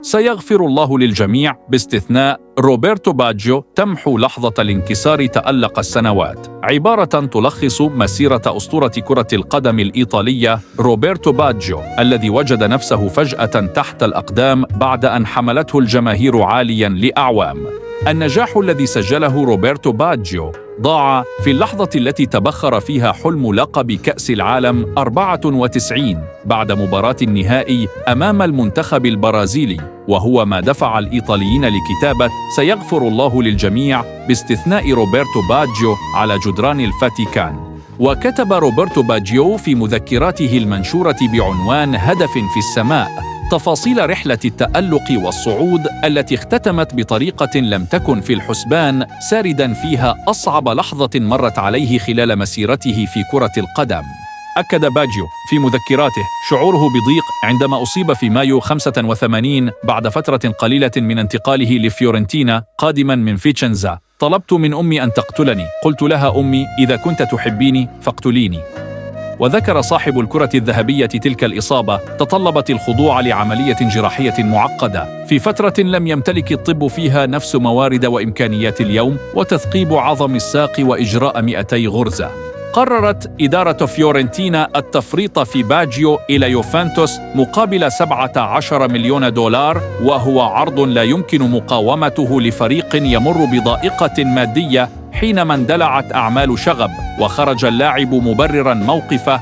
سيغفر الله للجميع باستثناء روبرتو باجيو. تمحو لحظة الانكسار تألق السنوات، عبارة تلخص مسيرة أسطورة كرة القدم الإيطالية روبرتو باجيو الذي وجد نفسه فجأة تحت الأقدام بعد أن حملته الجماهير عالياً لأعوام. النجاح الذي سجله روبرتو باجيو ضاع في اللحظة التي تبخر فيها حلم لقب كأس العالم 94 بعد مباراة النهائي أمام المنتخب البرازيلي، وهو ما دفع الإيطاليين لكتابة سيغفر الله للجميع باستثناء روبرتو باجيو على جدران الفاتيكان. وكتب روبرتو باجيو في مذكراته المنشورة بعنوان هدف في السماء تفاصيل رحلة التألق والصعود التي اختتمت بطريقة لم تكن في الحسبان، سارداً فيها أصعب لحظة مرت عليه خلال مسيرته في كرة القدم. أكد باجيو في مذكراته شعوره بضيق عندما أصيب في مايو 85 بعد فترة قليلة من انتقاله لفيورنتينا قادماً من فيتشنزا. طلبت من أمي أن تقتلني، قلت لها أمي إذا كنت تحبيني فاقتليني. وذكر صاحب الكرة الذهبية تلك الإصابة تطلبت الخضوع لعملية جراحية معقدة في فترة لم يمتلك الطب فيها نفس موارد وإمكانيات اليوم، وتثقيب عظم الساق وإجراء 200 غرزة. قررت إدارة فيورنتينا التفريط في باجيو إلى يوفنتوس مقابل 17 مليون دولار، وهو عرض لا يمكن مقاومته لفريق يمر بضائقة مادية حينما اندلعت أعمال شغب. وخرج اللاعب مبرراً موقفه: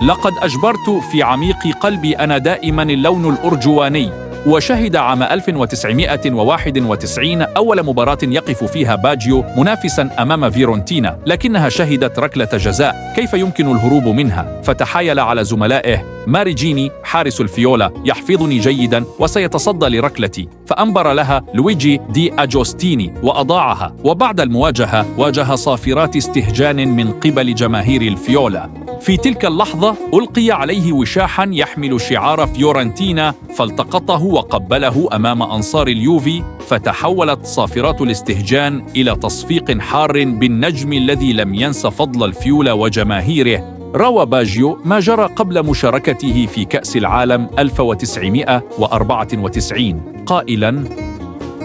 لقد أجبرت في عميق قلبي أنا دائماً اللون الأرجواني. وشهد عام 1991 أول مباراة يقف فيها باجيو منافساً أمام فيورنتينا، لكنها شهدت ركلة جزاء كيف يمكن الهروب منها؟ فتحايل على زملائه: ماريجيني حارس الفيولا يحفظني جيداً وسيتصدى لركلتي، فأنبر لها لويجي دي أجوستيني وأضاعها. وبعد المواجهة واجه صافرات استهجان من قبل جماهير الفيولا. في تلك اللحظة ألقي عليه وشاحاً يحمل شعار فيورنتينا، فالتقطه وقبله أمام أنصار اليوفي، فتحولت صافرات الاستهجان إلى تصفيق حار بالنجم الذي لم ينس فضل الفيولا وجماهيره. روى باجيو ما جرى قبل مشاركته في كأس العالم 1994 قائلاً: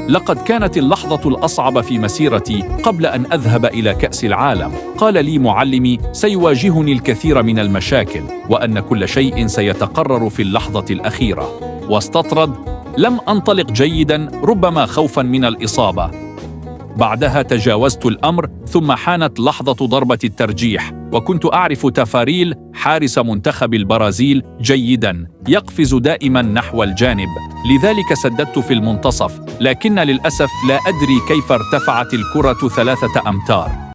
لقد كانت اللحظة الأصعب في مسيرتي قبل أن أذهب إلى كأس العالم. قال لي معلمي سيواجهني الكثير من المشاكل وأن كل شيء سيتقرر في اللحظة الأخيرة. واستطرد: لم أنطلق جيداً ربما خوفاً من الإصابة. بعدها تجاوزت الأمر، ثم حانت لحظة ضربة الترجيح، وكنت أعرف تفاريل حارس منتخب البرازيل جيداً، يقفز دائماً نحو الجانب، لذلك سددت في المنتصف، لكن للأسف لا أدري كيف ارتفعت الكرة 3 أمتار.